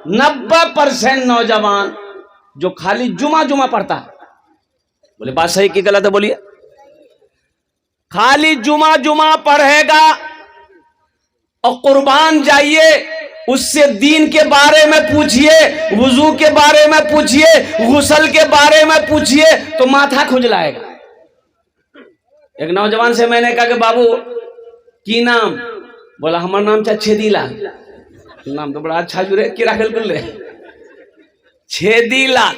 90% नौजवान जो खाली जुमा जुमा पढ़ता है, बोले बात सही की गलत है बोलिए, खाली जुमा जुमा पढ़ेगा और कुर्बान जाइए उससे दीन के बारे में पूछिए, वुजू के बारे में पूछिए, गुसल के बारे में पूछिए तो माथा खुजलाएगा। एक नौजवान से मैंने कहा कि बाबू की नाम, बोला हमारा नाम चाहे छेदीलाल। नाम तो बड़ा अच्छा जुड़े किरा खेल ले छेदीलाल।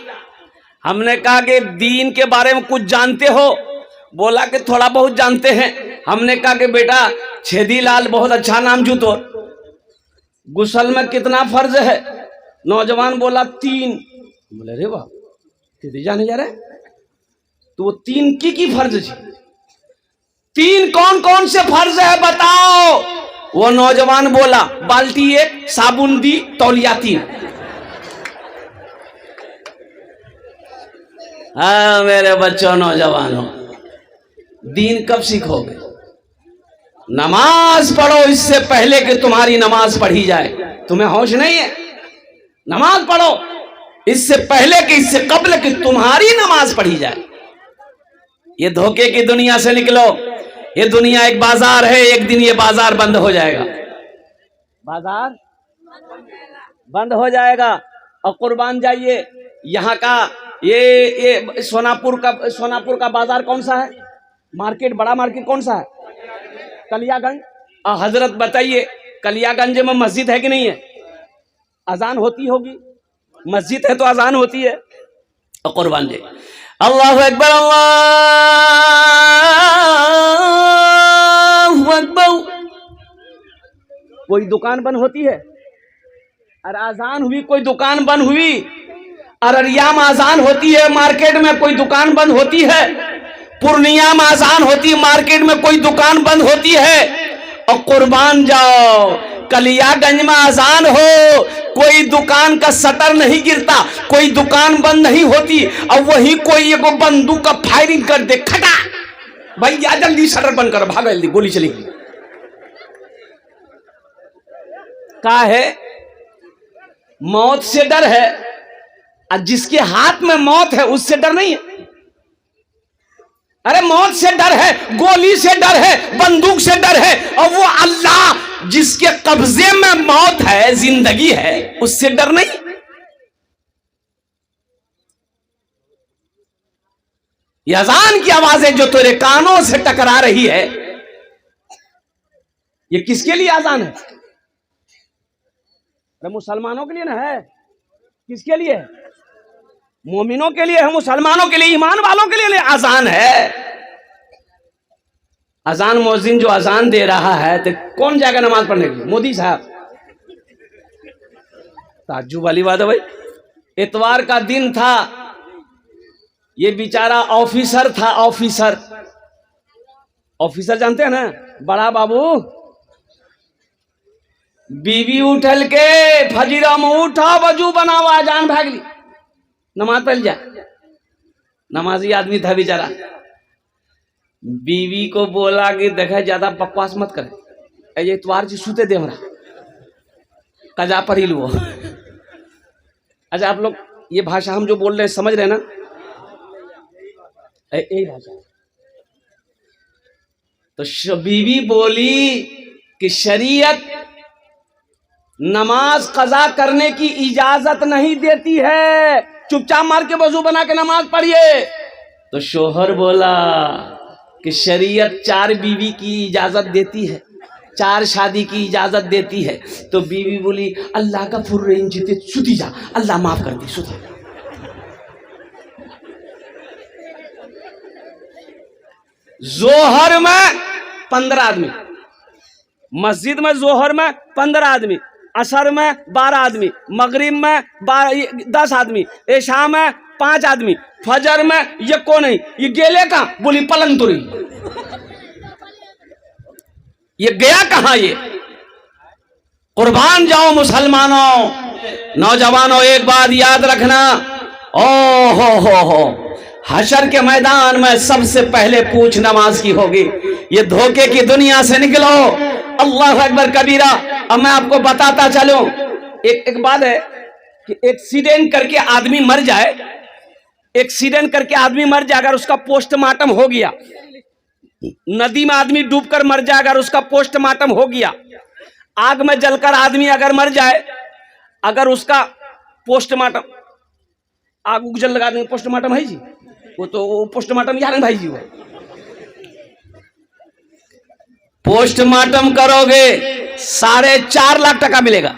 हमने कहा कि दीन के बारे में कुछ जानते हो? बोला कि थोड़ा बहुत जानते हैं। हमने कहा कि बेटा छेदीलाल बहुत अच्छा नाम जूतो, गुसल में कितना फर्ज है? नौजवान बोला 3। बोले रे बाप छेदी जाने जा रहा है तो वो 3 की फर्ज थी? 3 कौन कौन से फर्ज है बताओ? वो नौजवान बोला बाल्टी 1, साबुन दी, तौलिया 3। हाँ मेरे बच्चों नौजवानों, दीन कब सीखोगे? नमाज पढ़ो इससे पहले कि तुम्हारी नमाज पढ़ी जाए। तुम्हें होश नहीं है? नमाज पढ़ो इससे पहले कि, इससे कब्ल कि तुम्हारी नमाज पढ़ी जाए। ये धोखे की दुनिया से निकलो। ये दुनिया एक बाजार है, एक दिन ये बाजार बंद हो जाएगा। बाजार बंद हो जाएगा। और कुर्बान जाइए, यहाँ का ये सोनापुर का बाजार कौन सा है? मार्केट, बड़ा मार्केट कौन सा है? कलियागंज। और हजरत बताइए कलियागंज में मस्जिद है कि नहीं है? अजान होती होगी, मस्जिद है तो अजान होती है। और कुर्बान जाइए, अल्लाहु अकबर अल्लाहु अकबर। कोई दुकान बंद होती है? और अजान हुई, कोई दुकान बंद हुई? अररिया में अजान होती है, मार्केट में कोई दुकान बंद होती है? पूर्णिया में अजान होती है, मार्केट में कोई दुकान बंद होती है? और कुर्बान जाओ, कलियागंज में अजान हो, कोई दुकान का शटर नहीं गिरता, कोई दुकान बंद नहीं होती, और वही कोई एगो बंदूक का फायरिंग कर दे, खटा भैया जल्दी शटर बंद कर, भागा जल्दी, गोली चलेगी। क्या है? मौत से डर है, और जिसके हाथ में मौत है उससे डर नहीं है। अरे मौत से डर है, गोली से डर है, बंदूक से डर है, और वो अल्लाह जिसके कब्जे में मौत है, जिंदगी है, उससे डर नहीं। ये अजान की आवाजें जो तेरे कानों से टकरा रही है, ये किसके लिए अजान है? अरे मुसलमानों के लिए ना है। किसके लिए है? मोमिनों के लिए है, मुसलमानों के लिए, ईमान वालों के लिए अजान है। अजान मुअज्जिन जो अजान दे रहा है तो कौन जाएगा नमाज पढ़ने के लिए? मोदी साहब। ताज्जुब वाली बात है भाई। इतवार का दिन था, ये बेचारा ऑफिसर था, ऑफिसर जानते हैं ना, बड़ा बाबू। बीवी उठल के फजीरा में उठा, वजू बनावा, अजान भाग ली, नमाज पढ़ जा। नमाजी आदमी था बेचारा। बीवी को बोला कि देखा ज्यादा बकवास मत करे, ऐसे इतवार जी सूते दे हमरा कजा पढ़ी लो। अच्छा आप लोग ये भाषा हम जो बोल रहे हैं समझ रहे हैं ना? यही भाषा। तो बीवी बोली कि शरीयत नमाज कजा करने की इजाजत नहीं देती है, चुपचाप मार के वजू बना के नमाज पढ़िए। तो शोहर बोला कि शरीयत 4 बीवी की इजाजत देती है, 4 शादी की इजाजत देती है। तो बीवी बोली अल्लाह का फुर्रेन जीते सुती जा, अल्लाह माफ कर दी, सुती। जोहर में 15 आदमी, मस्जिद में जोहर में 15 आदमी, असर में 12 आदमी, मगरिब में 10 आदमी, ऐशा में 5 आदमी, फजर में ये कौन है? ये गेले कहाँ? बोली पलंग तुरी। ये गया कहाँ? ये कुर्बान जाओ मुसलमानों, नौजवानों, एक बात याद रखना, ओ हो हशर के मैदान में सबसे पहले पूछ नमाज की होगी। ये धोखे की दुनिया से निकलो। अल्लाह अकबर कबीरा। अब मैं आपको बताता चलूं, एक बात है, कि एक्सीडेंट करके आदमी मर जाए, एक्सीडेंट करके आदमी मर जाए, अगर उसका पोस्टमार्टम हो गया, नदी में आदमी डूबकर मर जाए अगर उसका पोस्टमार्टम हो गया, आग में जलकर आदमी अगर मर जाए, अगर उसका पोस्टमार्टम, आग उग जल लगा देंगे, पोस्टमार्टम है जी, वो तो वो पोस्टमार्टम यार है भाई जी, वो पोस्टमार्टम करोगे 4.5 लाख टका मिलेगा।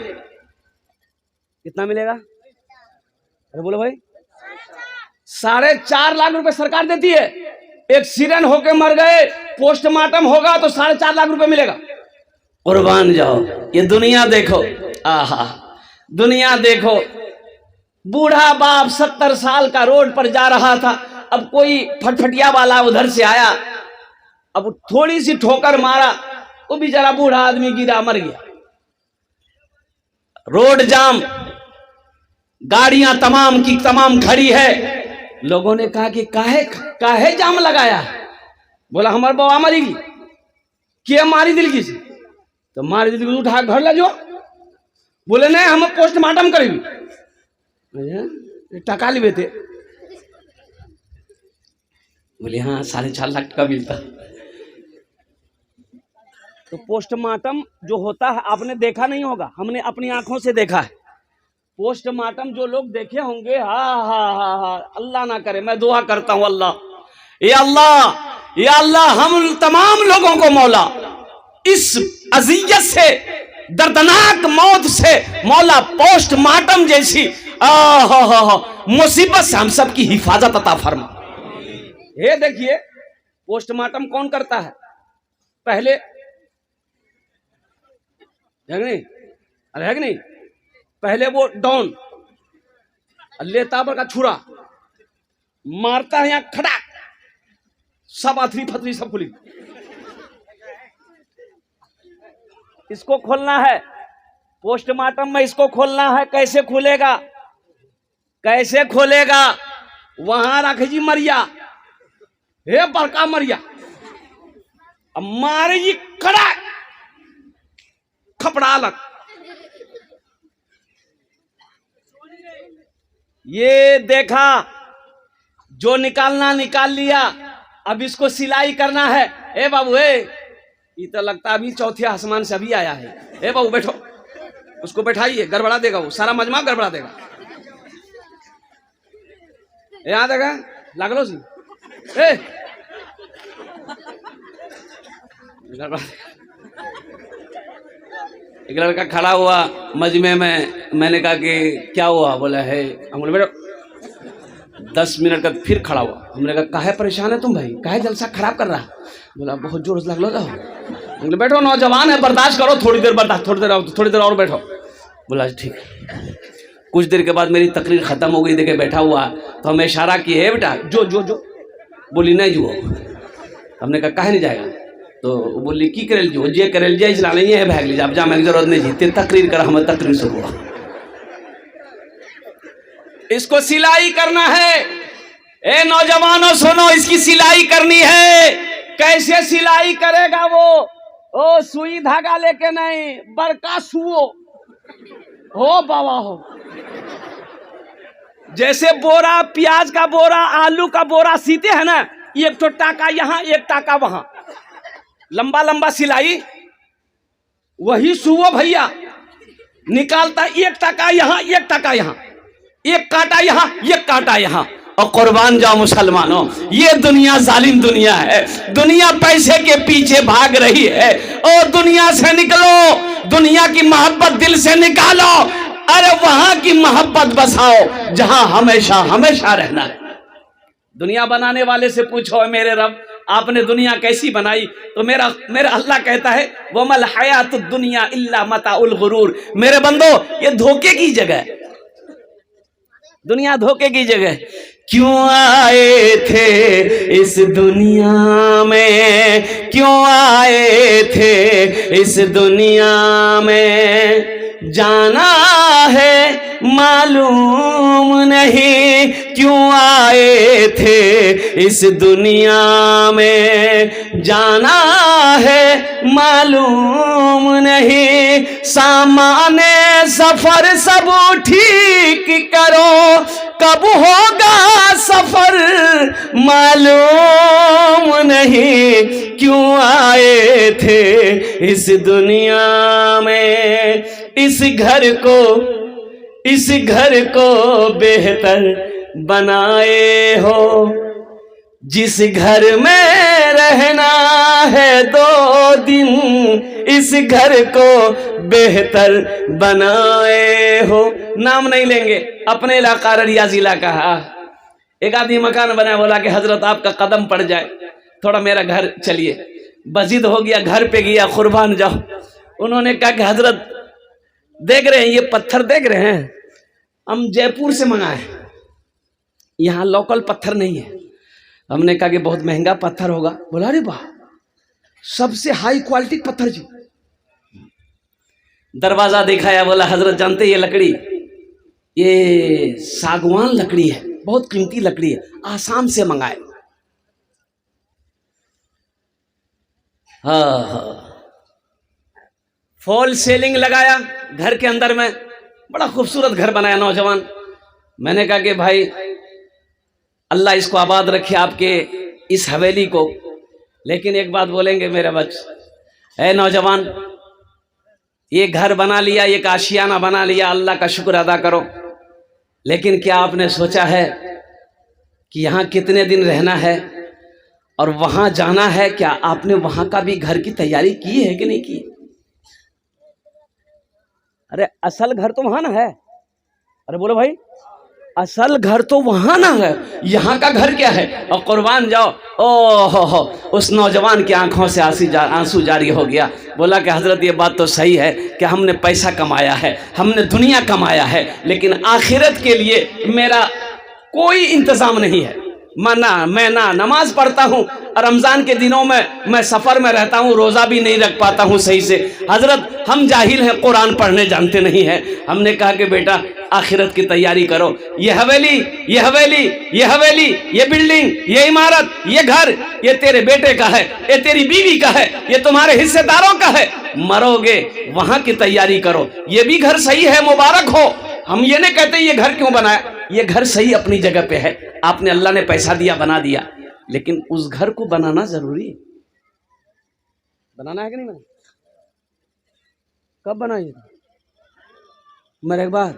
कितना मिलेगा? अरे बोलो भाई, 4.5 लाख रुपए सरकार देती है। एक्सीडेंट होके मर गए, पोस्टमार्टम होगा तो 4.5 लाख रुपए मिलेगा। कुर्बान जाओ, ये दुनिया देखो, आहा दुनिया देखो। बूढ़ा बाप 70 साल का रोड पर जा रहा था, अब कोई फटफटिया वाला उधर से आया, अब थोड़ी सी ठोकर मारा, वो बेचारा बूढ़ा आदमी गिरा, मर गया। रोड जाम, गाड़ियां तमाम की तमाम खड़ी है। लोगों ने कहा कि काहे जाम लगाया? बोला हमारे बवा मरेगी। क्या मारी दिल की? तो मारी दिल की उठा घर ले जाओ। बोले नहीं, हम पोस्टमार्टम करेंगे। टका लिबे थे। बोले हाँ 4.5 लाख टका मिलता। तो पोस्टमार्टम जो होता है आपने देखा नहीं होगा, हमने अपनी आंखों से देखा है। पोस्टमार्टम जो लोग देखे होंगे, हा, अल्लाह ना करे, मैं दुआ करता हूं अल्लाह, या अल्लाह हम तमाम लोगों को मौला इस अजियत से, दर्दनाक मौत से मौला पोस्टमार्टम जैसी मुसीबत से हम सब की हिफाजत अता फरमा। ये देखिए पोस्टमार्टम कौन करता है? पहले है नहीं, अरे है नहीं, पहले वो डॉन लेता पर का छुरा मारता है, यहां खड़ा सब अथरी फतरी सब खुली। इसको खोलना है पोस्टमार्टम में, इसको खोलना है। कैसे खुलेगा? कैसे खोलेगा? वहां रख जी मरिया, हे बड़का मरिया, अब मारे जी खड़ा खपड़ा लग। ये देखा, जो निकालना निकाल लिया, अब इसको सिलाई करना है। ए बाबू, ये तो लगता अभी चौथे आसमान से अभी आया है। ए बाबू बैठो, उसको बैठाइए, गड़बड़ा देगा, वो सारा मजमा गड़बड़ा देगा। यहाँ देगा लागलो सी, गड़बड़ा। एक लड़का खड़ा हुआ मजमे में, मैंने कहा कि क्या हुआ? बोला है, हम बोले बेटा 10 मिनट का फिर खड़ा हुआ। हमने कहा काहे परेशान है तुम भाई, काहे जलसा खराब कर रहा? बोला बहुत जोर से लग लो। बोले बैठो, नौजवान है, बर्दाश्त करो, थोड़ी देर बर्दाश्त, थोड़ी देर और बैठो। बोला ठीक है। कुछ देर के बाद मेरी तकरीर खत्म हो गई, देखे बैठा हुआ, तो हमें इशारा किए, बेटा जो जो जो। बोली नहीं जुओ। हमने कहा काहे नहीं जाएगा? तो बोली की करेल जो जे करेल जे इसला नहीं है भाग लीजिए, अब जाने की जरूरत नहीं जीते, तकरीर कर, हमें तकरीर से हुआ। इसको सिलाई करना है। ए नौजवानों सुनो, इसकी सिलाई करनी है। कैसे सिलाई करेगा वो? ओ सुई धागा लेके नहीं, बड़का सुओ हो बाबा हो, जैसे बोरा, प्याज का बोरा, आलू का बोरा सीते हैं ना, एक तो टाका यहां एक टाका वहां, लंबा लंबा सिलाई, वही सुओ भैया निकालता, एक टाका यहां एक टाका यहां, एक कांटा यहां एक कांटा यहां। और कुर्बान जाओ मुसलमानों, ये दुनिया जालिम दुनिया है। दुनिया पैसे के पीछे भाग रही है। और दुनिया से निकलो, दुनिया की मोहब्बत दिल से निकालो। अरे वहां की मोहब्बत बसाओ जहां हमेशा हमेशा रहना है। दुनिया बनाने वाले से पूछो, मेरे रब आपने दुनिया कैसी बनाई? तो मेरा अल्लाह कहता है, वमल हयातुद दुनिया इल्ला मताउल गुरूर। मेरे बंदो, ये धोखे की जगह है, दुनिया धोखे की जगह। क्यों आए थे इस दुनिया में, क्यों आए थे इस दुनिया में, जाना है मालूम नहीं। क्यों आए थे इस दुनिया में, जाना है मालूम नहीं। सामाने सफर सब ठीक कब होगा सफर मालूम नहीं, क्यों आए थे इस दुनिया में। इस घर को बेहतर बनाए हो, जिस घर में रहना है 2 दिन, इस घर को बेहतर बनाए हो। नाम नहीं लेंगे, अपने इलाका अररिया जिला का। एक आदमी मकान बनाया, बोला कि हजरत आपका कदम पड़ जाए, थोड़ा मेरा घर चलिए। बजिद हो गया, घर पे गया, कुर्बान जाओ। उन्होंने कहा कि हजरत देख रहे हैं ये पत्थर देख रहे हैं, हम जयपुर से मंगाए, यहाँ लोकल पत्थर नहीं है। हमने कहा कि बहुत महंगा पत्थर होगा। बोला अरे वाह, सबसे हाई क्वालिटी पत्थर जी। दरवाजा दिखाया, बोला हजरत जानते ये लकड़ी, ये सागवान लकड़ी है, बहुत कीमती लकड़ी है, आसाम से मंगाए। हाँ, फॉल सेलिंग लगाया घर के अंदर में, बड़ा खूबसूरत घर बनाया नौजवान। मैंने कहा कि भाई अल्लाह इसको आबाद रखे आपके इस हवेली को, लेकिन एक बात बोलेंगे मेरे बच्चे, ऐ नौजवान, ये घर बना लिया, एक आशियाना बना लिया, अल्लाह का शुक्र अदा करो, लेकिन क्या आपने सोचा है कि यहाँ कितने दिन रहना है और वहां जाना है? क्या आपने वहां का भी घर की तैयारी की है कि नहीं की? अरे असल घर तो वहां ना है। अरे बोलो भाई, असल घर तो वहां ना है, यहाँ का घर क्या है? और कुर्बान जाओ, ओ हो, उस नौजवान की आंखों से आंसू जारी हो गया। बोला कि हजरत ये बात तो सही है कि हमने पैसा कमाया है, हमने दुनिया कमाया है, लेकिन आखिरत के लिए मेरा कोई इंतजाम नहीं है। मैं ना नमाज पढ़ता हूँ, रमजान के दिनों में मैं सफर में रहता हूँ, रोजा भी नहीं रख पाता हूँ सही से। हजरत हम जाहिल हैं, कुरान पढ़ने जानते नहीं हैं। हमने कहा कि बेटा आखिरत की तैयारी करो, ये हवेली, ये हवेली, ये हवेली, ये बिल्डिंग, ये इमारत, ये घर, ये तेरे बेटे का है, ये तेरी बीवी का है, ये तुम्हारे हिस्सेदारों का है। मरोगे वहां की तैयारी करो। ये भी घर सही है, मुबारक हो। हम ये नहीं कहते ये घर क्यों बनाया, ये घर सही अपनी जगह पे है, आपने अल्लाह ने पैसा दिया बना दिया, लेकिन उस घर को बनाना जरूरी है। बनाना है कि नहीं बनाना? कब बनाइए? मेरे एक बार,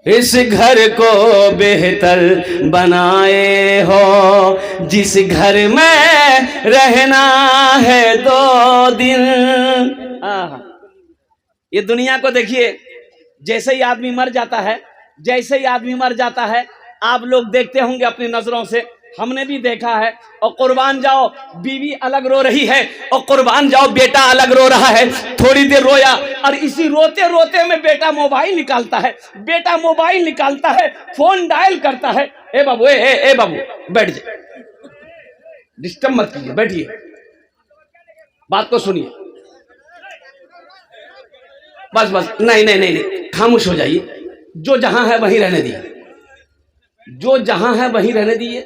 इस घर को बेहतर बनाए हो, जिस घर में रहना है 2 दिन। ये दुनिया को देखिए, जैसे ही आदमी मर जाता है, जैसे ही आदमी मर जाता है, आप लोग देखते होंगे अपनी नजरों से, हमने भी देखा है। और कुर्बान जाओ, बीवी अलग रो रही है, और कुर्बान जाओ बेटा अलग रो रहा है। थोड़ी देर रोया, और इसी रोते रोते में बेटा मोबाइल निकालता है, बेटा मोबाइल निकालता है, फोन डायल करता है। ए बाबू, ए बाबू बैठ जाए, डिस्टर्ब मत कीजिए, बैठिए, बात को सुनिए, बस बस, नहीं, खामोश हो जाइए। जो जहां है वहीं रहने दिए, जो जहां है वहीं रहने दिए।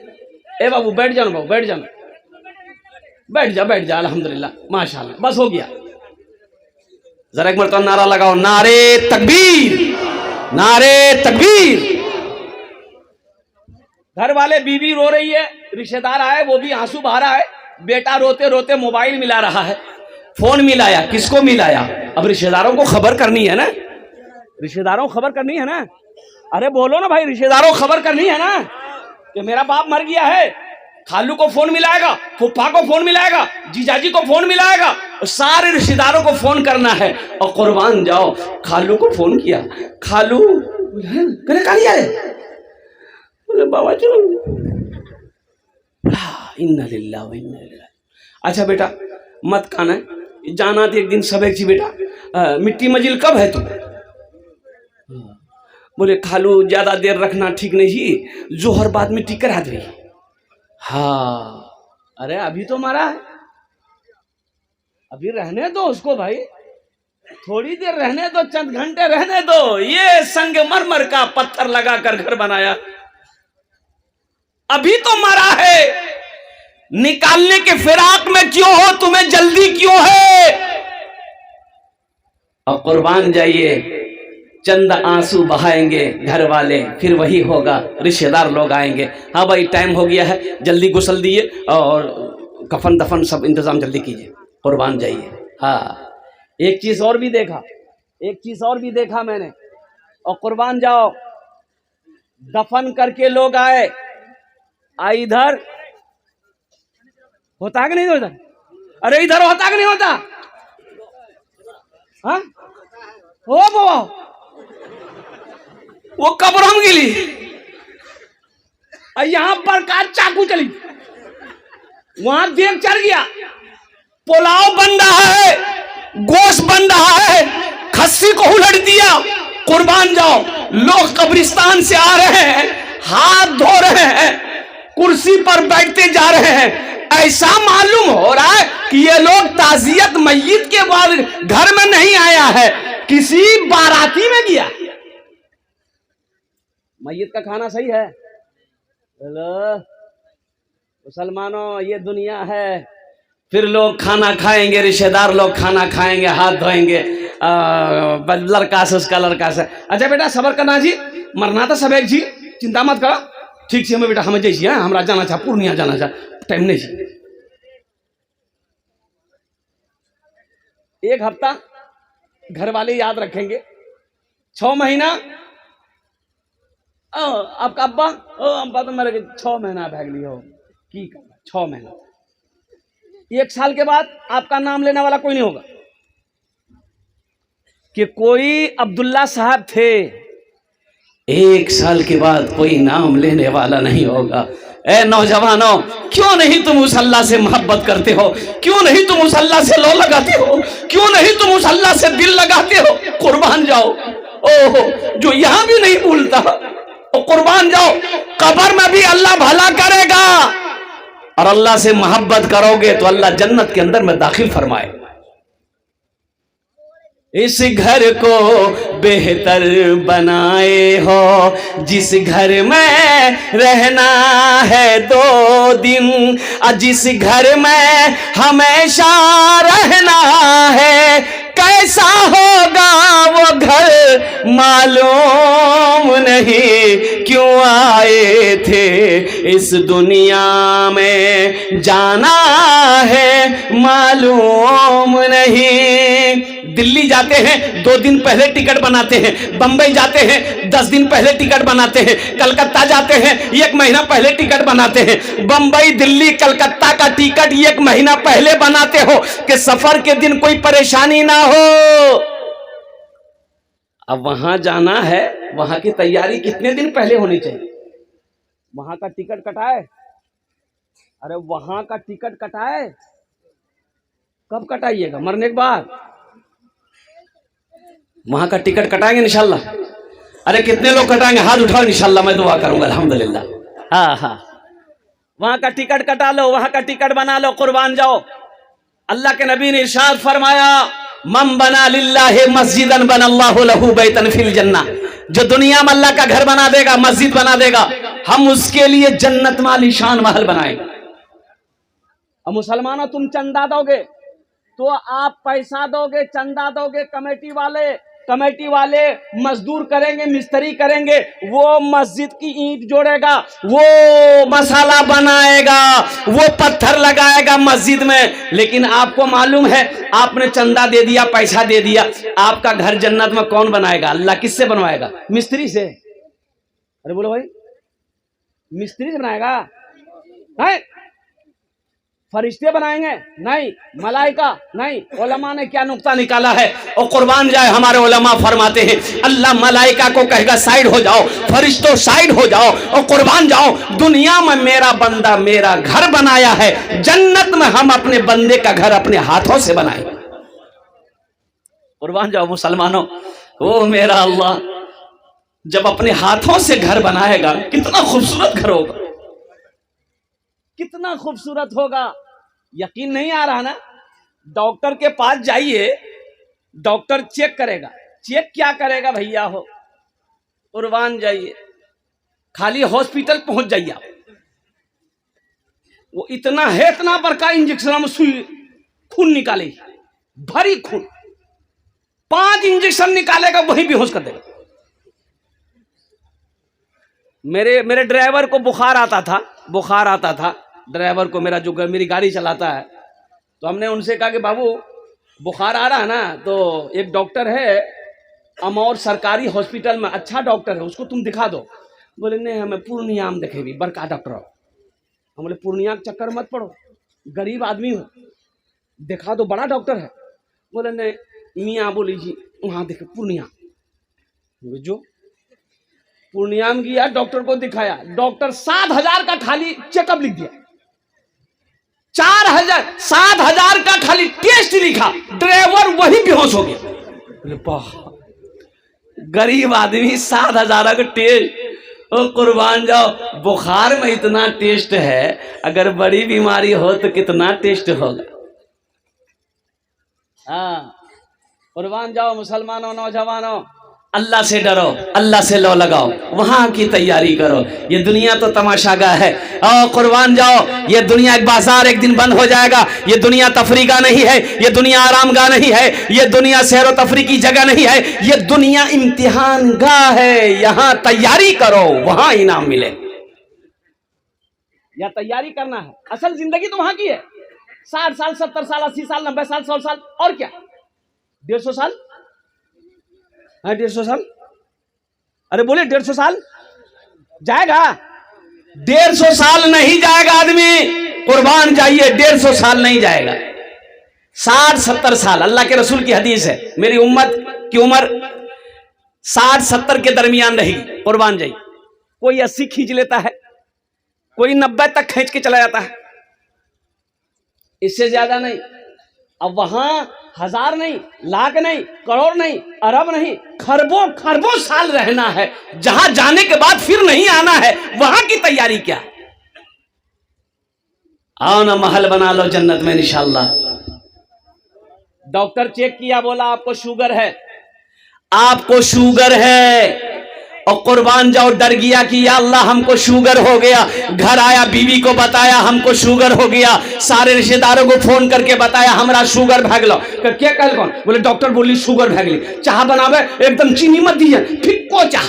ए बाबू बैठ जाओ, बाबू बैठ जाओ, बैठ जा, अल्हम्दुलिल्लाह, माशाल्लाह, बस हो गया। जरा एक मरतबा नारा लगाओ, नारे तकबीर, नारे तकबीर। घर वाले, बीवी रो रही है, रिश्तेदार आए, वो भी आंसू बहा रहा है, बेटा रोते रोते मोबाइल मिला रहा है। फोन मिलाया, किसको मिलाया? अब रिश्तेदारों को खबर करनी है ना, रिश्तेदारों को खबर करनी है ना। अरे बोलो ना भाई, रिश्तेदारों को खबर करनी है ना कि मेरा बाप मर गया है। खालू को फोन मिलाएगा, फूफा को फोन मिलाएगा, जीजाजी को फोन मिलाएगा, सारे रिश्तेदारों को फोन करना है। और कुर्बान जाओ, खालू को फोन किया, खालू करे कहा है, बोले बाबा चलो, इन्ना लिल्लाह व इन्ना इलैहि। अच्छा बेटा मत खाना, जाना तो एक दिन सब एक चीज। बेटा मिट्टी मजिल कब है तू? बोले खालू ज्यादा देर रखना ठीक नहीं जी, जोहर बाद में टिकर आ गई। हाँ, अरे अभी तो मरा है, अभी रहने दो उसको भाई, थोड़ी देर रहने दो, चंद घंटे रहने दो। ये संगमरमर का पत्थर लगाकर घर बनाया, अभी तो मरा है, निकालने के फिराक में क्यों हो, तुम्हें जल्दी क्यों है? और कुर्बान जाइए, चंद आंसू बहाएंगे घर वाले, फिर वही होगा, रिश्तेदार लोग आएंगे। हाँ भाई टाइम हो गया है, जल्दी गुस्ल दिए और कफन दफन सब इंतजाम जल्दी कीजिए, कुर्बान जाइए। हाँ एक चीज और भी देखा, एक चीज और भी देखा मैंने, और कुर्बान जाओ, दफन करके लोग आए, इधर होता कि नहीं होता? अरे इधर होता कि नहीं होता? हाँ हो वो कब्र हम गिली, यहां पर का चाकू चली, वहां देख चढ़ गया, पुलाव बन रहा है, गोश्त बन रहा है, खस्सी को उलट दिया, कुर्बान जाओ। लोग कब्रिस्तान से आ रहे हैं, हाथ धो रहे हैं, कुर्सी पर बैठते जा रहे हैं। ऐसा मालूम हो रहा है कि ये लोग ताजियत मय्यत के बाद घर में नहीं आया है, किसी बाराती में गया। मय्यत का खाना सही है? हेलो मुसलमानों, ये दुनिया है। फिर लोग खाना खाएंगे, रिश्तेदार लोग खाना खाएंगे, हाथ धोएंगे, लड़का से उसका लड़का से। अच्छा बेटा सबर करना जी, मरना तो सब एक जी, चिंता मत करो, ठीक से हमें बेटा हमें जैसी है, हमरा जाना चाह, पूर्णिया जाना चाह, टाइम नहीं जी। एक हफ्ता घर वाले याद रखेंगे, 6 महीना आपका अब्बा तो मेरे 6 महीना भाग लिया हो की करना, 6 महीना। 1 साल के बाद आपका नाम लेने वाला कोई नहीं होगा कि कोई अब्दुल्ला साहब थे। 1 साल के बाद कोई नाम लेने वाला नहीं होगा। ए नौजवानों, क्यों नहीं तुम उस अल्लाह से मोहब्बत करते हो? क्यों नहीं तुम उस अल्लाह से लो लगाते हो? क्यों नहीं तुम उस अल्लाह से दिल लगाते हो? कुर्बान जाओ। ओहो, जो यहां भी नहीं भूलता, तो कुर्बान जाओ, कब्र में भी अल्लाह भला करेगा। और अल्लाह से मोहब्बत करोगे तो अल्लाह जन्नत के अंदर में दाखिल फरमाए। इस घर को बेहतर बनाए हो, जिस घर में रहना है 2 दिन, जिस घर में हमेशा रहना है, कैसा होगा वो घर मालूम नहीं। क्यों आए थे इस दुनिया में, जाना है मालूम नहीं। दिल्ली जाते हैं 2 दिन पहले टिकट बनाते हैं, बंबई जाते हैं 10 दिन पहले टिकट बनाते हैं, कलकत्ता जाते हैं 1 महीना पहले टिकट बनाते हैं। बंबई दिल्ली कलकत्ता का टिकट 1 महीना पहले बनाते हो कि सफर के दिन कोई परेशानी ना हो। अब वहां जाना है, वहां की तैयारी कितने दिन पहले होनी चाहिए? वहां का टिकट कटाए, अरे वहां का टिकट कटाए, कब कटाइएगा? मरने के बाद। वहां का टिकट कटाएंगे इंशाल्लाह। अरे कितने लोग कटाएंगे? हाथ उठाओ, इंशाल्लाह मैं दुआ करूंगा, अल्हम्दुलिल्लाह। हाँ हाँ, वहां का टिकट कटा लो, वहां का टिकट बना लो, कुर्बान जाओ। अल्लाह के नबी ने इरशाद फरमाया, मन बना लिल्लाहि मस्जिदन बनल्लाहु लहू बैतन फिल जन्नह। जो दुनिया में अल्लाह का घर बना देगा, मस्जिद बना देगा, हम उसके लिए जन्नत में आलीशान महल बनाएंगे। अब मुसलमानों, तुम चंदा दोगे तो आप पैसा दोगे, चंदा दोगे, कमेटी वाले मजदूर करेंगे, मिस्त्री करेंगे, वो मस्जिद की ईंट जोड़ेगा, वो मसाला बनाएगा, वो पत्थर लगाएगा मस्जिद में। लेकिन आपको मालूम है, आपने चंदा दे दिया, पैसा दे दिया, आपका घर जन्नत में कौन बनाएगा? अल्लाह किससे बनवाएगा? मिस्त्री से। अरे बोलो भाई, मिस्त्री से बनाएगा? नहीं। फरिश्ते बनाएंगे? नहीं। मलाइका? नहीं। उलमा ने क्या नुक्ता निकाला है, और कुर्बान जाए हमारे उलमा फरमाते हैं, अल्लाह मलाइका को कहेगा साइड हो जाओ, फरिश्तों साइड हो जाओ, और कुर्बान जाओ, दुनिया में मेरा बंदा मेरा घर बनाया है, जन्नत में हम अपने बंदे का घर अपने हाथों से बनाए। कुर्बान जाओ मुसलमानों, ओ मेरा अल्लाह जब अपने हाथों से घर बनाएगा, कितना खूबसूरत घर होगा, कितना खूबसूरत होगा। यकीन नहीं आ रहा ना? डॉक्टर के पास जाइए, डॉक्टर चेक करेगा। चेक क्या करेगा भैया हो? कुर्बान जाइए, खाली हॉस्पिटल पहुंच जाइए, वो इतना है, इतना बड़का इंजेक्शन में सुई खून निकाले, भरी खून, 5 इंजेक्शन निकालेगा, वही बेहोश कर देगा। मेरे मेरे ड्राइवर को बुखार आता था ड्राइवर को, मेरा जो मेरी गाड़ी चलाता है, तो हमने उनसे कहा कि बाबू बुखार आ रहा है ना, तो एक डॉक्टर है अमौर सरकारी हॉस्पिटल में, अच्छा डॉक्टर है, उसको तुम दिखा दो। बोले नहीं हमें पूर्णिया में देखेगी, बड़का डॉक्टर हो। हम बोले पूर्णिया के चक्कर मत पड़ो, गरीब आदमी हो, दिखा दो, बड़ा डॉक्टर है। बोले नहीं मियाँ बोली जी वहाँ देखे पूर्णिया। जो पूर्णिया में गया, डॉक्टर को दिखाया, डॉक्टर 7,000 का खाली चेकअप लिख दिया, 7,000 का खाली टेस्ट लिखा, ड्राइवर वही बेहोश हो गया। गरीब आदमी 7,000 का टेस्ट, ओ कुर्बान जाओ, बुखार में इतना टेस्ट है, अगर बड़ी बीमारी हो तो कितना टेस्ट होगा। हाँ, कुर्बान जाओ मुसलमानों, नौजवानों, अल्लाह से डरो, अल्लाह से लो लगाओ, वहां की तैयारी करो। ये दुनिया तो तमाशागाह है, और कुर्बान जाओ, ये दुनिया एक बाजार एक दिन बंद हो जाएगा। ये दुनिया तफरीगा नहीं है, ये दुनिया आरामगाह नहीं है, ये दुनिया सैर व तफरी की जगह नहीं है, ये दुनिया इम्तिहान गाह है। यहाँ तैयारी करो, वहां इनाम मिले। या तैयारी करना है, असल जिंदगी तो वहां की है। 60 साल, 70 साल, 80 साल, 90 साल, 100 साल, और क्या 150 साल, 150 साल, अरे बोले 150 साल जाएगा? 150 साल नहीं जाएगा आदमी, कुर्बान जाइए, 150 साल नहीं जाएगा। 60-70 साल, अल्लाह के रसूल की हदीस है, मेरी उम्मत की उम्र 60-70 के दरमियान रहेगी, कुर्बान जाइए। कोई 80 खींच लेता है, कोई 90 तक खींच के चला जाता है, इससे ज्यादा नहीं। अब वहां 1000 नहीं, लाख नहीं, करोड़ नहीं, अरब नहीं, खरबों खरबों साल रहना है। जहां जाने के बाद फिर नहीं आना है, वहां की तैयारी क्या? आओ ना, महल बना लो जन्नत में इंशाअल्लाह। डॉक्टर चेक किया, बोला आपको शुगर है, आपको शुगर है, और कुर्बान जाओ डर गया कि या अल्लाह हमको शुगर हो गया। घर आया, बीवी को बताया हमको शुगर हो गया, सारे रिश्तेदारों को फोन करके बताया हमरा शुगर भाग लो। क्या कल कौन? बोले डॉक्टर बोली शुगर भागली, चाह बनावे एकदम चीनी मत दीजिए, फिक्को चाह।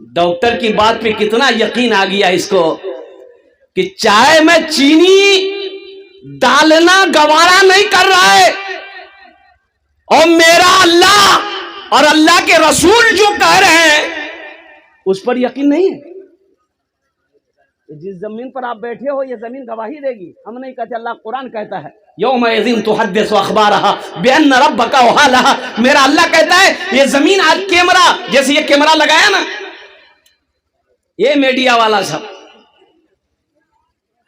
डॉक्टर की बात पे कितना यकीन आ गया इसको कि चाय में चीनी डालना गवारा नहीं कर रहा है, और मेरा अल्लाह और अल्लाह के रसूल जो कह रहे हैं उस पर यकीन नहीं है। जिस जमीन पर आप बैठे हो, ये जमीन गवाही देगी। हम नहीं कहते, अल्लाह कुरान कहता है यौमइज़िन तुहद्दिसु अख़बारहा बिअन्न रब्बका वहालहा। मेरा अल्लाह कहता है ये जमीन आज कैमरा, जैसे ये कैमरा लगाया ना, ये मीडिया वाला सब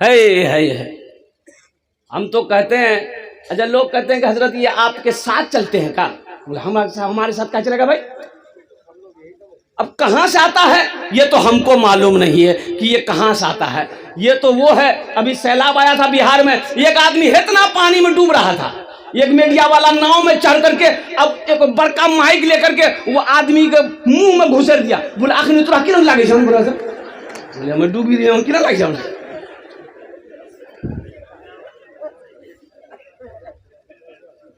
है। हम तो कहते हैं, अच्छा लोग कहते हैं कि हजरत ये आपके साथ चलते हैं का? बोले हमारे साथ क्या चलेगा भाई? अब कहां से आता है ये तो हमको मालूम नहीं है कि ये कहां से आता है। ये तो वो है, अभी सैलाब आया था बिहार में, एक आदमी इतना पानी में डूब रहा था, एक मीडिया वाला नाव में चढ़ करके अब एक बड़का माइक लेकर के वो आदमी के मुंह में घुसेर दिया। बोले आखिर तोरा किरण लागे? बोले हमें डूबी रही, हम किरण लाग जाओ।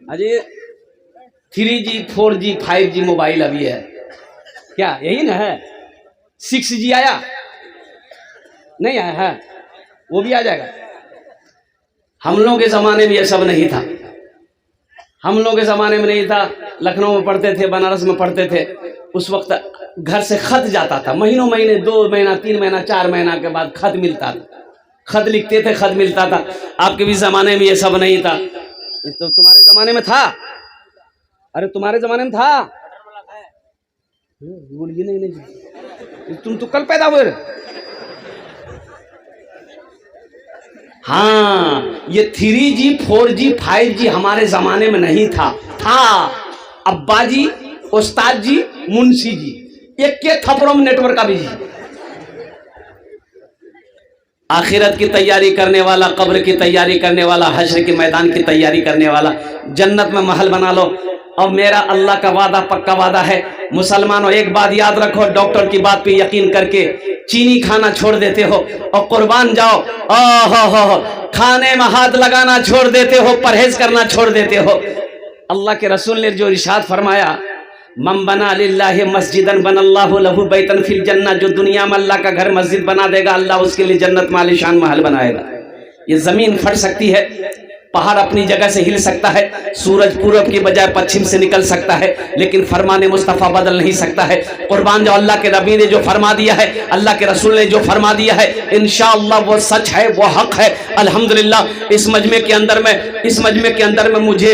Ajay 3G 4G 5G mobile अभी है क्या? यही ना है। 6G आया नहीं आया है, वो भी आ जाएगा। हम लोगों के जमाने में ये सब नहीं था, हम लोगों के जमाने में नहीं था। लखनऊ में पढ़ते थे, बनारस में पढ़ते थे, उस वक्त घर से खत जाता था, महीनों महीने, 2 महीना 3 महीना 4 महीना के बाद खत मिलता था, खत लिखते थे, खत मिलता था। आपके भी जमाने में ये सब नहीं था, तो तुम्हारे जमाने में था। अरे तुम्हारे जमाने में था, बोलिए नहीं, तुम तो कल पैदा हुए। हाँ, ये 3G 4G 5G हमारे जमाने में नहीं था। अब्बा जी, उस्ताद जी, मुंशी जी, एक के थप्पड़ों में नेटवर्क का भी जी। आखिरत की तैयारी करने वाला, कब्र की तैयारी करने वाला, हश्र के मैदान की तैयारी करने वाला, जन्नत में महल बना लो। और मेरा अल्लाह का वादा पक्का वादा है। मुसलमानों एक बात याद रखो, डॉक्टर की बात पे यकीन करके चीनी खाना छोड़ देते हो और कुर्बान जाओ, खाने में हाथ लगाना छोड़ देते हो, परहेज करना छोड़ देते हो। अल्लाह के रसूल ने जो इरशाद फरमाया, मन बना लिल्लाहि मस्जिदन बनल्लाहु लहु बैतन फिल जन्नह, जो दुनिया में अल्लाह का घर मस्जिद बना देगा, अल्लाह उसके लिए जन्नत में आलीशान महल बनाएगा। ये जमीन फट सकती है, पहाड़ अपनी जगह से हिल सकता है, सूरज पूरब की बजाय पश्चिम से निकल सकता है, लेकिन फरमान मुस्तफ़ा बदल नहीं सकता है। कुर्बान जो अल्लाह के नबी ने जो फरमा दिया है, अल्लाह के रसूल ने जो फरमा दिया है, इंशाअल्लाह वो सच है, वो हक है। अल्हम्दुलिल्लाह इस मजमे के अंदर में मुझे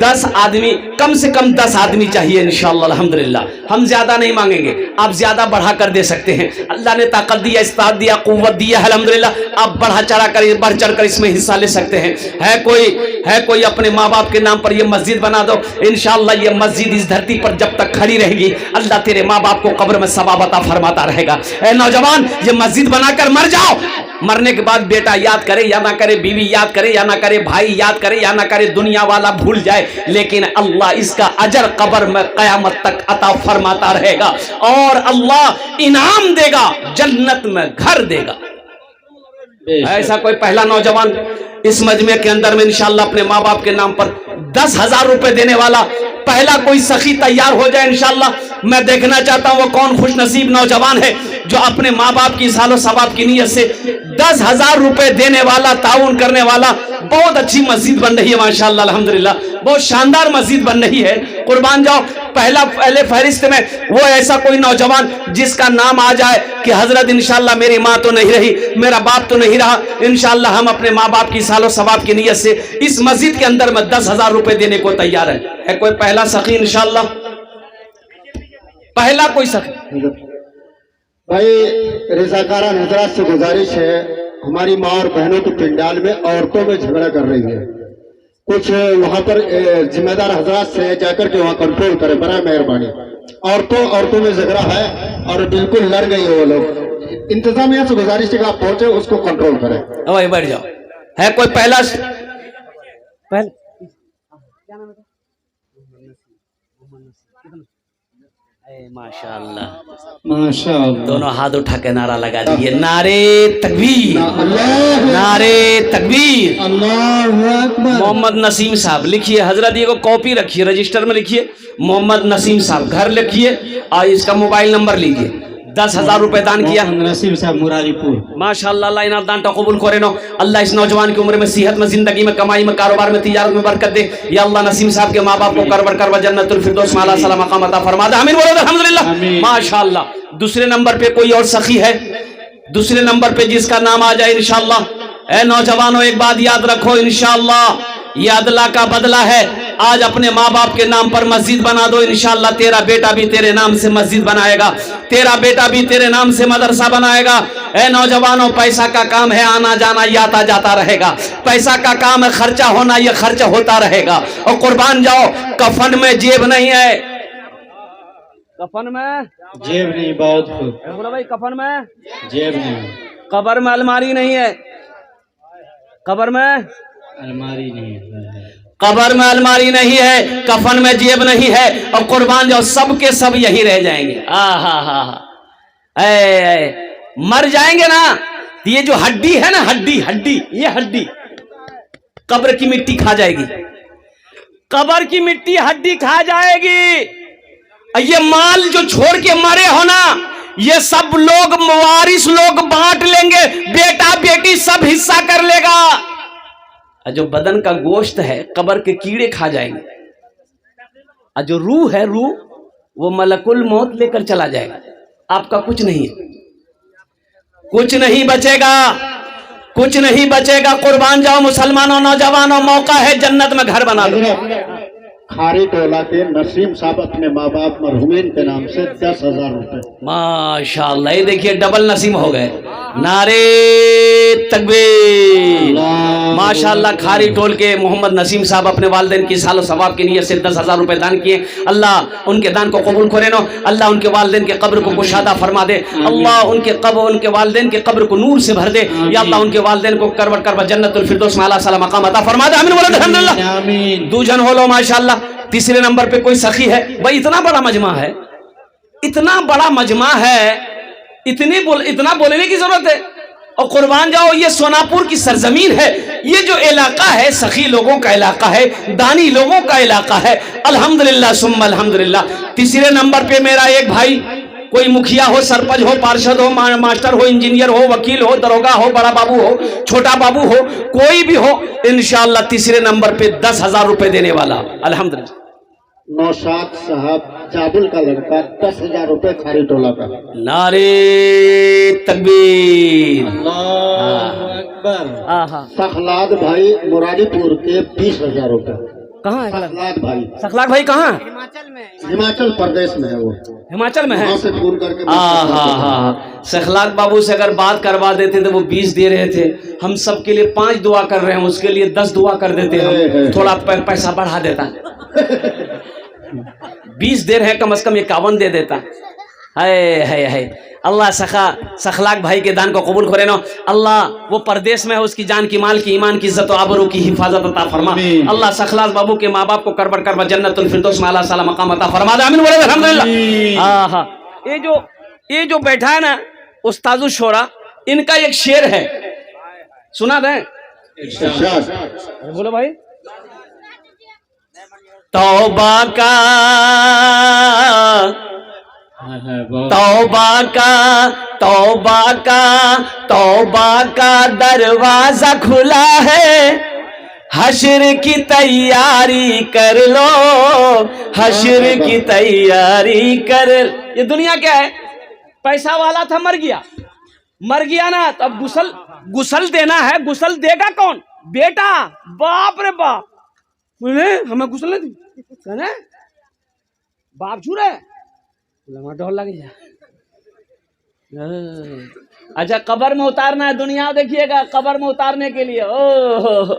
10 आदमी, कम से कम 10 आदमी चाहिए इंशाअल्लाह। अल्हम्दुलिल्लाह हम ज्यादा नहीं मांगेंगे, आप ज्यादा बढ़ा कर दे सकते हैं। अल्लाह ने ताकत दिया, इस्तात दिया, कुव्वत दिया, अल्हम्दुलिल्लाह आप बढ़ चढ़ कर इसमें हिस्सा ले सकते हैं। है कोई अपने माँ बाप के नाम पर ये मस्जिद बना दो, इंशाअल्लाह ये मस्जिद इस धरती पर जब तक खड़ी रहेगी, अल्लाह तेरे माँ बाप को कब्र में सवाब अता फरमाता रहेगा। ए नौजवान, ये मस्जिद बनाकर मर जाओ, मरने के बाद बेटा याद करे या ना करे, बीवी याद करे या ना करे, भाई याद करे या ना करे, दुनिया वाला भूल जाए, लेकिन अल्लाह इसका अजर कब्र में कयामत तक अता फरमाता रहेगा और अल्लाह इनाम देगा, जन्नत में घर देगा। ऐसा कोई पहला नौजवान इस मजमे के अंदर में इंशाअल्लाह अपने माँ बाप के नाम पर 10,000 रुपए देने वाला पहला कोई सखी तैयार हो जाए इंशाअल्लाह। मैं देखना चाहता हूँ वो कौन खुश नसीब नौजवान है जो अपने माँ बाप की सालो सवाब की नीयत से 10,000 रुपए देने वाला, ताउन करने वाला। बहुत अच्छी मस्जिद बन रही है माशाअल्लाह, अल्हम्दुलिल्लाह बहुत शानदार मस्जिद बन रही है। कुर्बान जाओ, पहले फहरिस्त में वो ऐसा कोई नौजवान जिसका नाम आ जाए कि हजरत इंशाअल्लाह मेरी माँ तो नहीं रही, मेरा बाप तो नहीं रहा, इंशाअल्लाह हम अपने माँ बाप की सालो सवाब की नीयत से इस मस्जिद के अंदर में 10,000 रुपए देने को तैयार है कोई पहला सखी इंशाअल्लाह? पहला कोई सखी भाई, रज़ाकारान हजरात से गुजारिश है, हमारी माँ और बहनों के पंडाल में औरतों में झगड़ा कर रही है, कुछ वहाँ पर जिम्मेदार हजरात से जाकर के वहाँ कंट्रोल करें बड़ा मेहरबानी। औरतों में झगड़ा है और बिल्कुल लड़ गई है वो लोग। इंतजामिया से गुजारिश है कि आप पहुंचे उसको कंट्रोल करें। वही बैठ जाओ। है कोई पहला माशाअल्लाह दोनों हाथ उठा के नारा लगा दिए, नारे तकबीर, नारे तकबीर, अल्लाहु अकबर। मोहम्मद नसीम साहब लिखिए, हजरत ये को कॉपी रखिए, रजिस्टर में लिखिए मोहम्मद नसीम साहब, घर लिखिए और इसका मोबाइल नंबर लीजिए। 10,000 रुपए दान किया नसीम साहब मुरारीपुर, माशाअल्लाह। अल्लाह इनाम दान कबूल करे नो। अल्लाह इस नौजवान की उम्र में, सेहत में, जिंदगी में, कमाई में, कारोबार में, तिजारत में बरकत दे। या अल्लाह नसीम साहब के माँ बाप को करवर जन्नतुल फिरदौस में आला सला मकाम अता फरमा दे। आमीन बोलो अल्हम्दुलिल्लाह माशाअल्लाह। दूसरे नंबर पे कोई और सखी है, दूसरे नंबर पे जिसका नाम आ जाए इंशाअल्लाह। ए नौजवानों, एक बात याद रखो, इंशाअल्लाह ये अदला का बदला है। आज अपने माँ बाप के नाम पर मस्जिद बना दो, इंशाअल्लाह तेरा बेटा भी तेरे नाम से मस्जिद बनाएगा, तेरा बेटा भी तेरे नाम से मदरसा बनाएगा। ए नौजवानों, पैसा का काम है आना जाना, ये आता जाता रहेगा। पैसा का काम है खर्चा होना, ये खर्चा होता रहेगा। और कुर्बान जाओ, कफन में जेब नहीं है, कफन में जेब नहीं, बहुत बोलो भाई, कफन में जेब नहीं, कब्र में अलमारी नहीं है, कब्र में अलमारी नहीं है, कब्र में अलमारी नहीं है, कफन में जेब नहीं है। और कुर्बान जाओ, सब के सब यही रह जाएंगे। मर जाएंगे ना, ये जो हड्डी है ना, हड्डी ये हड्डी कब्र की मिट्टी खा जाएगी, कब्र की मिट्टी हड्डी खा जाएगी। ये माल जो छोड़ के मरे हो ना, ये सब लोग वारिस लोग बांट लेंगे, बेटा बेटी सब हिस्सा कर लेगा। जो बदन का गोश्त है कब्र के कीड़े खा जाएंगे, और जो रूह है, रूह वो मलकुल मौत लेकर चला जाएगा। आपका कुछ नहीं है, कुछ नहीं बचेगा, कुछ नहीं बचेगा। कुर्बान जाओ मुसलमानों, नौजवानों, मौका है, जन्नत में घर बना लो। खारी टोला के नसीम साहब अपने माँ बाप मरहुमीन के नाम से 10,000 रुपए माशाअल्लाह, ये देखिए डबल नसीम हो गए। नारे तकबीर माशाअल्लाह। खारी टोल के मोहम्मद नसीम साहब अपने वालिदैन की सालो सवाब की नीयत से 10,000 रुपए दान किए। अल्लाह उनके दान को कबूल करे नो। अल्लाह उनके वालिदैन के कब्र को कुशादा फरमा दे। अल्लाह उनके वालिदैन के कब्र को नूर से भर दे। या अल्लाह उनके वालिदैन को करवर जन्नतुल फिरदौस में आला सला मकाम अता फरमा दे। आमीन बोलो अल्हम्दुलिल्लाह। दूजन हो लो माशाअल्लाह। तीसरे नंबर पे कोई सखी है। भाई इतना बड़ा मजमा है, इतना बड़ा मजमा है, इतना बोलने की जरूरत है। और कुर्बान जाओ। ये सोनापुर की सरजमीन है, ये जो इलाका है सखी लोगों का इलाका है, दानी लोगों का इलाका है। अल्हम्दुलिल्लाह सुम्मा अल्हम्दुलिल्लाह। तीसरे नंबर पे मेरा एक भाई, कोई मुखिया हो, सरपंच हो, पार्षद हो, मास्टर हो, इंजीनियर हो, वकील हो, दरोगा हो, बड़ा बाबू हो, छोटा बाबू हो, कोई भी हो, इंशाअल्लाह तीसरे नंबर पे 10,000 रुपए देने वाला। अल्हम्दुलिल्लाह। नौशाद साहब जाबुल का लड़का 10,000 रुपए खारी टोला का। नारे तकबीर। अल्लाह अकबर। आहा। सखलाद भाई मुरारीपुर के 20,000 रुपए। कहाँ है सखलाद भाई? सखलाक भाई कहाँ? हिमाचल प्रदेश में है वो, हिमाचल में है। वहाँ से फोन करके हाँ। सखलाक बाबू से अगर बात करवा देते तो वो 20 दे रहे थे, हम सबके लिए 5 दुआ कर रहे हैं, उसके लिए 10 दुआ कर देते हम, थोड़ा पैसा बढ़ा देता। 20 दे रहे हैं, कम से कम 51 दे देता। है अल्लाह सखलाक भाई के दान को कबूल करे ना। अल्लाह वो परदेश में है, उसकी जान की, माल की, ईमान की, इज्जत और आबरू की हिफाजत अता फरमा। अल्लाह सखलाक बाबू के माँ बाप को करबर करबर जन्नतुल फिरदौस में आला साला मकाम अता फरमा दे। आमीन बोले अल्हम्दुलिल्लाह। आहा। ये जो बैठा है ना उस्तादुल शोरा, इनका एक शेर है, सुना दें? बोलो भाई। तौबा का दरवाजा खुला है, हश्र की तैयारी कर लो, हश्र की तैयारी कर। ये दुनिया क्या है? पैसा वाला था, मर गया ना, तो अब गुसल देना है। गुसल देगा कौन? बेटा। बाप रे बाप, हमें गुसल नहीं दी, बाप छू रहे डर लग जा। अच्छा, कब्र में उतारना है, दुनिया देखिएगा कब्र में उतारने के लिए। ओह,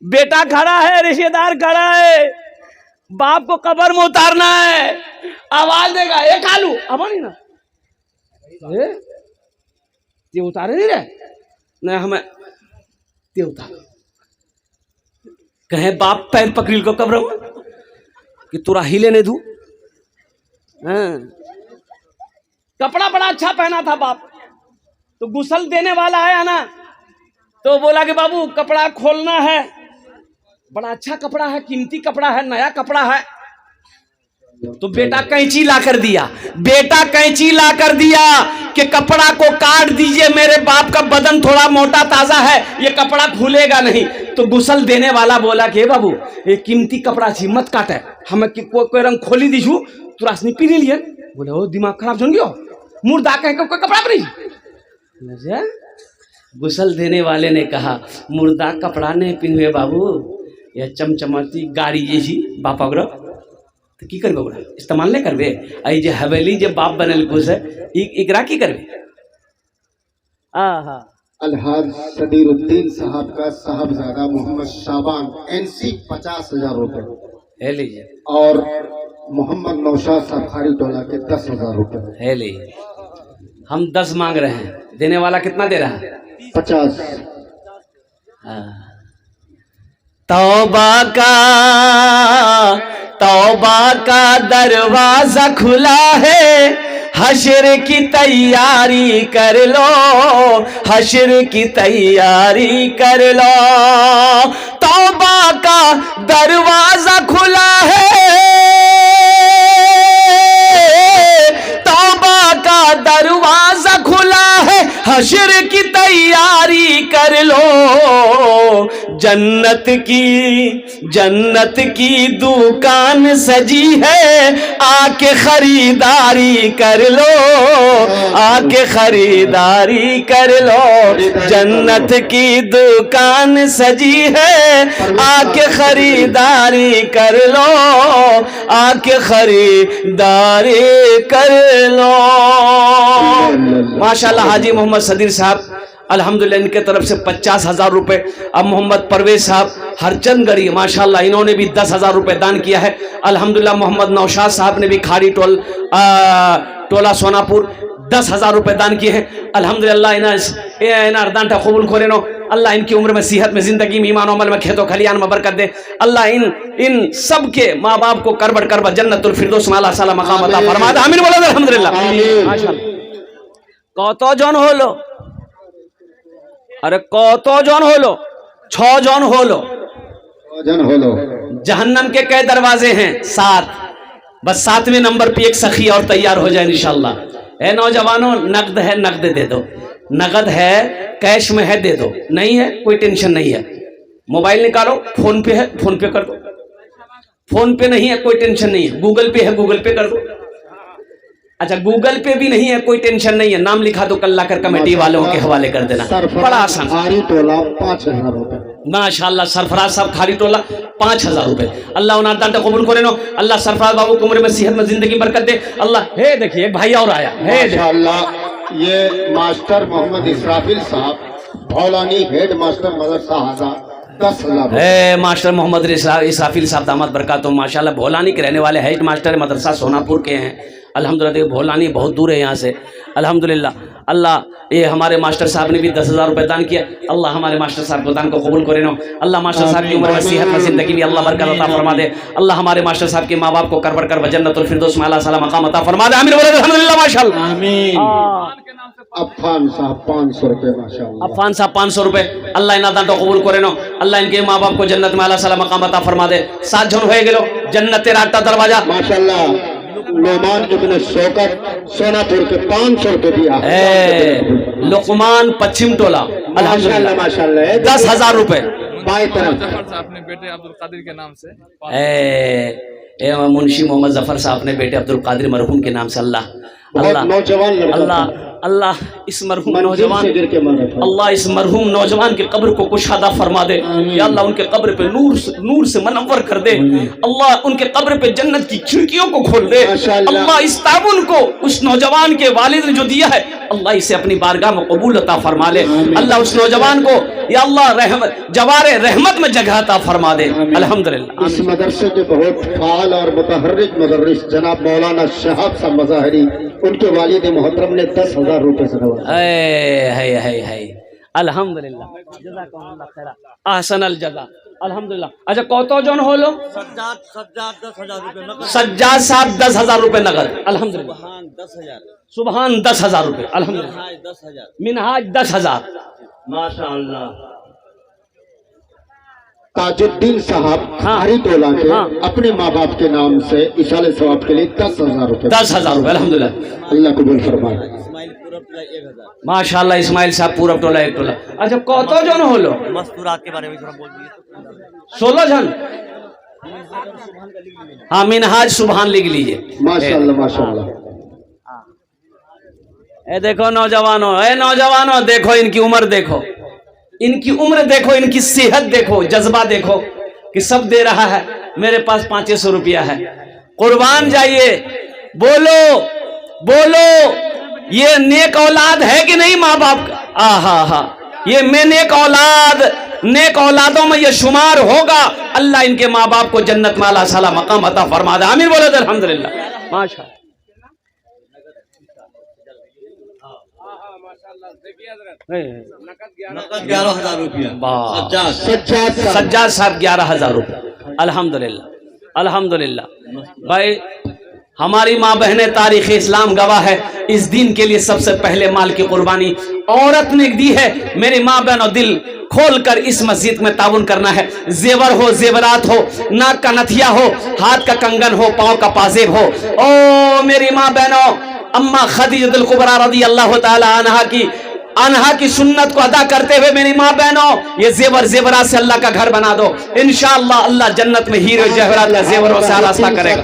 बेटा खड़ा है, रिश्तेदार खड़ा है, बाप को कब्र में उतारना है, आवाज देगा ये खालू अब नहीं ना, ये उतारे नहीं रहे, नहीं हमें ये उतार। कहे बाप पैर पकड़ को कब्र में कि तुरा हिले नहीं दू। कपड़ा बड़ा अच्छा पहना था बाप, तो गुसल देने वाला आया ना, तो बोला कि बाबू कपड़ा खोलना है, बड़ा अच्छा कपड़ा है, कीमती कपड़ा है, नया कपड़ा है। तो बेटा कैंची ला कर दिया, कि कपड़ा को काट दीजिए, मेरे बाप का बदन थोड़ा मोटा ताजा है, ये कपड़ा खुलेगा नहीं। तो गुसल देने वाला बोला कि बाबू ये कीमती कपड़ा छी, मत काटे, हमें कोई रंग खोली दीजू, तुरासनी पी लिए। बोले ओ दिमाग खराब सुन गयो, मुर्दा कह कोई कपड़ा नहीं। गुसल देने वाले ने कहा मुर्दा कपड़ा नहीं पिन्हे बाबू, यह चमचमाती गाड़ी जैसी बापा ग्रह तो की करबे, ओकरा इस्तेमाल नहीं करबे। आई जे हवेली जे बाप बनल घुस है, एकरा की करबे। अलहाज सदीरुद्दीन साहब का साहबजादा मोहम्मद शाबान NC 50,000 रुपए है लीजिए, और मोहम्मद नौशाद साहब खारी टोला के 10,000 रुपए है लीजिए। हम 10 मांग रहे हैं, देने वाला कितना दे रहा है? 50। तौबा का दरवाजा खुला है, हश्र की तैयारी कर लो, हश्र की तैयारी कर लो। तौबा का दरवाजा खुला है, तौबा का दरवाजा खुला है, हश्र की तैयारी कर लो। जन्नत की दुकान सजी है, आके खरीदारी कर लो, आके खरीदारी कर लो। जन्नत की दुकान सजी है, आके खरीदारी कर लो, आके खरीदारी कर लो। माशाल्लाह हाजी मोहम्मद सदीर साहब अल्हम्दुलिल्लाह, इनके तरफ से 50,000 रुपए। अब मोहम्मद परवेज साहब हरचंदगढ़ी माशाल्लाह, इन्होंने भी 10,000 रुपए दान किया है अल्हम्दुलिल्लाह। मोहम्मद नौशाद साहब ने भी खाड़ी टोला सोनापुर 10,000 रुपए दान किए हैं अल्हम्दुलिल्लाह। इना दानटा कबूल करे नो अल्लाह, इनकी उम्र में, सेहत में, जिंदगी में, ईमान अमल में, खेतों खलियान में बरकत दे अल्लाह। इन सब के माँ बाप को करबट करबट जन्नतुल फिरदौस में आला साला मकाम अता फरमा दे। आमीन बोलो अल्हम्दुलिल्लाह। माशाल्लाह कत जन हलो अरे कत जन होलो 6 जन होलो जन होलो जहन्नम के कई दरवाजे हैं 7 बस 7वें नंबर पे एक सखी और तैयार हो जाए इंशाल्लाह। है नौजवानों नकद है नकद दे दो, नकद है कैश में है दे दो, नहीं है कोई टेंशन नहीं है, मोबाइल निकालो फोन पे है फोन पे कर दो, फोन पे नहीं है कोई टेंशन नहीं है, गूगल पे है गूगल पे कर दो। अच्छा गूगल पे भी नहीं है कोई टेंशन नहीं है, नाम लिखा दो कल्ला कर कमेटी वालों के हवाले कर देना, बड़ा आसान। खारी टोला 5000 रुपए माशाल्लाह सरफराज साहब खारी टोला 5000 रुपए। अल्लाह उन्हें दान कबूल करे नो, अल्लाह सरफराज बाबू को उम्र में सेहत में जिंदगी बरकत दे अल्लाह। हे देखिए एक भाई और आया है माशाल्लाह, ये मास्टर मोहम्मद इसराफिल साहब भौलानी हेड मास्टर मदरसा हाजा 10,000। है मास्टर मोहम्मद इसराफिल साहब दामद बरकत माशाल्लाह भोलानी के रहने वाले हेड मास्टर मदरसा सोनापुर के हैं अल्हम्दुलिल्लाह। भोलानी बहुत दूर है यहाँ से अल्हम्दुलिल्लाह। अल्लाह ये हमारे मास्टर साहब ने भी 10,000 रुपये दान किया, अल्लाह हमारे मास्टर साहब को दान को कबूल करे नो, अल्लाह मास्टर साहब की उम्र में सेहत में जिंदगी में अल्लाह बरकत अता फरमा दे, अल्लाह हमारे मास्टर साहब के माँ बाप को कर कर जन्नतुल फिरदौस में अल्लाह सला मकाम अता फरमा दे। आमीन अल्हम्दुलिल्लाह माशाल्लाह आमीन। अफान साहब 500 रुपए माशाल्लाह। अफान साहब 500 रुपए, अल्लाह इना दान को कबूल करे नो, अल्लाह इनके माँ बाप को जन्नत में अल्लाह सला मकाम अता फरमा दे। 7 जन हो गेलो जन्नत तेरा 8 दरवाजा माशाल्लाह। नोमान इब्न शौकत सोनापुर के 500 रुपए दिया है। लुकमान पश्चिम टोला अल्हम्दुलिल्लाह माशाल्लाह 10,000 रुपए बाई तरफ अपने बेटे अब्दुल कादिर के नाम से। मुंशी मोहम्मद जफर साहब अपने बेटे अब्दुल कादिर मरहूम के नाम से अल्लाह अल्लाह नौजवान अल्लाह अल्लाह इस मरहूम नौजवान अल्लाह इस मरहूम नौजवान की कब्र को कुशादा फरमा दे या अल्लाह, उनके कब्र पे नूर से मनव्वर कर दे अल्लाह, उनके कब्र पे जन्नत की खिड़कियों को खोल दे अल्लाह। इस ताबुन को उस नौजवान के वालिद ने जो दिया है अल्लाह इसे अपनी बारगाह में कबूल अता फरमा ले अल्लाह। उस नौजवान को या अल्लाह जवारे रहमत में जगह अता फरमा दे अल्हम्दुलिल्लाह। इस मदरसे के बहुत फाल और मुतहर्रिक मुदर्रिस जनाब मौलाना शहाब साहब मज़ाहिरी, उनके वालिद मोहतरम ने 10,000 रुपए से नवाजा है अल्हम्दुलिल्लाह जज़ाकल्लाह खैरा अहसनल जज़ा अल्हम्दुलिल्लाह। अच्छा कौतो जन हो लो सज्जाद 10,000 रुपए नकद, सज्जाद साहब 10,000 रुपए नगद अल्हम्दुलिल्लाह। सुभान 10,000, सुभान 10,000 रुपए अल्हम्दुलिल्लाह। 10,000 मिनहाज 10,000 माशाअल्लाह। ताजुद्दीन साहब हाँ। खारी टोला के हाँ। अपने माँ बाप के नाम से इशाले सवाब के लिए 10,000 रुपए 10,000 रुपए अल्हम्दुलिल्लाह। अल्लाह कबूल फरमाए। इस्माइल पूरब टोला 1,000। माशाल्लाह इस्माइल साहब पूरब टोला 1 टोला। अच्छा कौतो जन हो लो मस्तूरात के बारे में थोड़ा बोल दीजिए। 16 जन। हाँ मिनहाज सुभान लिख लीजिए माशाल्लाह माशाल्लाह। ए देखो नौजवानों देखो इनकी उम्र देखो, इनकी उम्र देखो, इनकी सेहत देखो, जज्बा देखो कि सब दे रहा है। मेरे पास 500 रुपया है, कुर्बान जाइए। बोलो ये नेक औलाद है कि नहीं माँ बाप का? आहा ये मैं नेक औलादों में ये शुमार होगा। अल्लाह इनके माँ बाप को जन्नत में अल्लाह साला मकाम अता फरमा दे। आमीन बोलो अल्हम्दुलिल्लाह माशा। नकद 11,000 रुपया। सज्जाद साहब 11,000 रुपये अल्हम्दुलिल्लाह। भाई हमारी माँ बहनें तारीख इस्लाम गवाह है, इस दिन के लिए सबसे पहले माल की कुर्बानी औरत ने दी है। मेरी माँ बहनों दिल खोल कर इस मस्जिद में ताउन करना है। जेवर हो, जेवरात हो, नाक का नथिया हो, हाथ का कंगन हो, पाँव का पाजेब हो। ओ मेरी माँ बहनों, अम्मा खदीजतुल कुबरा रज़ी अल्लाह ताला अनहा की सुन्नत को अदा करते हुए मेरी माँ बहनों ये जेवरात से अल्लाह का घर बना दो। इंशाअल्लाह अल्लाह जन्नत में हीरे जवाहरात का जेवरों से आरास्ता करेगा।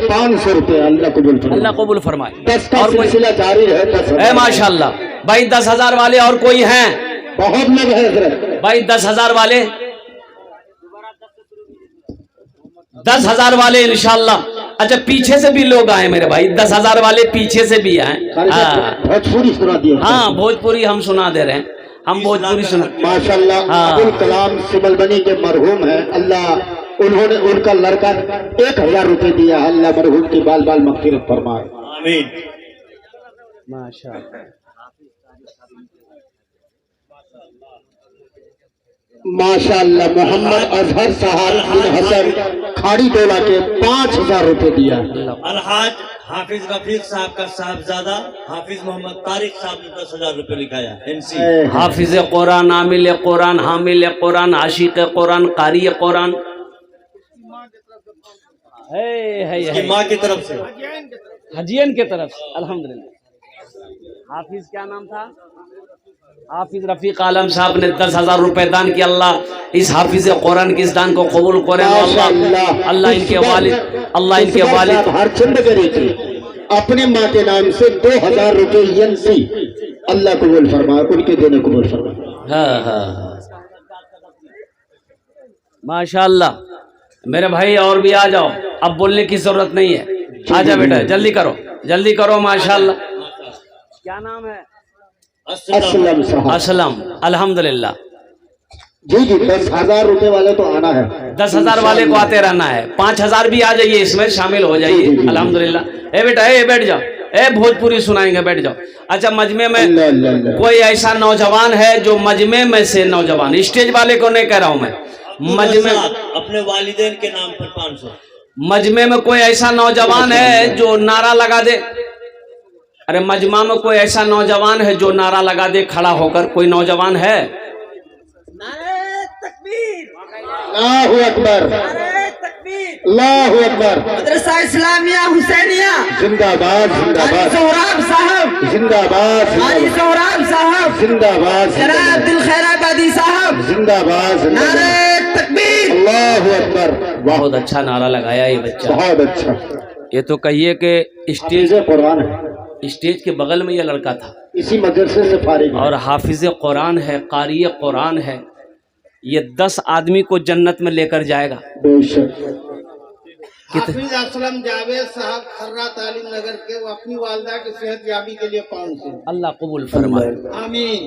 500 रुपए अल्लाह कबूल फरमाए। और सिलसिला जारी है। माशाअल्लाह भाई 10,000 वाले और कोई हैं? बहुत लोग हैं हजरत भाई 10,000 वाले 10,000 वाले इंशाअल्लाह। अच्छा पीछे से भी लोग आए मेरे भाई, 10,000 वाले पीछे से भी आए। भोजपुरी सुना दिए। हाँ भोजपुरी हम सुना दे रहे हैं, हम भोजपुरी सुना। माशाल्लाह अब्दुल कलाम सिमलबनी के मरहूम है, अल्लाह उन्होंने उनका लड़का 1,000 रुपए दिया। अल्लाह मरहूम की बाल बाल मग़फ़िरत फरमाए। आमीन। माशाअल्लाह माशाअल्लाह मोहम्मद अजहर साहब बिन हसन खाड़ी टोला के 5,000 रुपए दिया। अलहाज हाफिज रफीक साहब का साहबजादा हाफिज मोहम्मद तारिक साहब ने 10,000 रुपये लिखाया एनसी। हाफिज कुरान, आमिल कुरान, हामिल कुरान, आशिक कुरान, कारी कुरान। इसकी माँ की तरफ से हजियन की तरफ से अल्हम्दुलिल्लाह। हाफिज क्या नाम था? हाफिज रफीक आलम साहब ने 10,000 रुपए दान किया। अल्लाह इस हाफिज कुरान के इस दान को कबूल करे। अल्लाह इनके वालिद, अल्लाह इनके वालिद हरचंद करी थी अपनी माँ के नाम से 2,000 रुपए एनसी, अल्लाह कबूल फरमाए, उनके देने कबूल फरमाए। हाँ हाँ माशाअल्लाह। मेरे भाई और भी आ जाओ, अब बोलने की जरूरत नहीं है। आजा बेटा, जल्दी करो, जल्दी करो। माशाअल्लाह। क्या नाम है? असलम साहब। असलम। अल्हम्दुलिल्लाह। जी जी, 10,000 रुपए वाले तो आना है, 10,000 वाले को आते रहना है। 5,000 भी आ जाइए, इसमें शामिल हो जाइए। अल्हम्दुलिल्लाह। ए बेटा, ए बैठ जाओ, ए भोजपुरी सुनाएंगे, बैठ जाओ। अच्छा, मजमे में कोई ऐसा नौजवान है जो मजमे में से नौजवान, स्टेज वाले को नहीं कह रहा हूं मैं, मजमे अपने वालिदैन के नाम पर 500। मजमे में कोई ऐसा नौजवान है जो नारा लगा दे। अरे मजमा में कोई ऐसा नौजवान है जो नारा लगा दे खड़ा होकर? कोई नौजवान है? अल्लाहु अकबर, अल्लाहु अकबर। मदरसा इस्लामिया हुसैनिया जिंदाबाद जिंदाबाद, सोहराब साहब जिंदाबाद सोहराब साहब जिंदाबाद, जनाब दिल खैराबादी साहब जिंदाबाद जिंदाबाद। नारे तकबीर, अल्लाहु अकबर। बहुत अच्छा नारा लगाया ये बच्चा। बहुत अच्छा। ये तो कहिए कि हाफिज कुरान है, स्टेज के बगल में ये लड़का था इसी मदरसे से फारिग है। और हाफिज कुरान है, कारी कुरान है। ये 10 आदमी को जन्नत में लेकर जाएगा। बेशक। हाफिज असलम जावेद साहब खर्रा तालीम नगर के, वो अपनी वालदा की सेहत याबी के लिए 500। अल्लाह कबूल फरमाए। आमीन।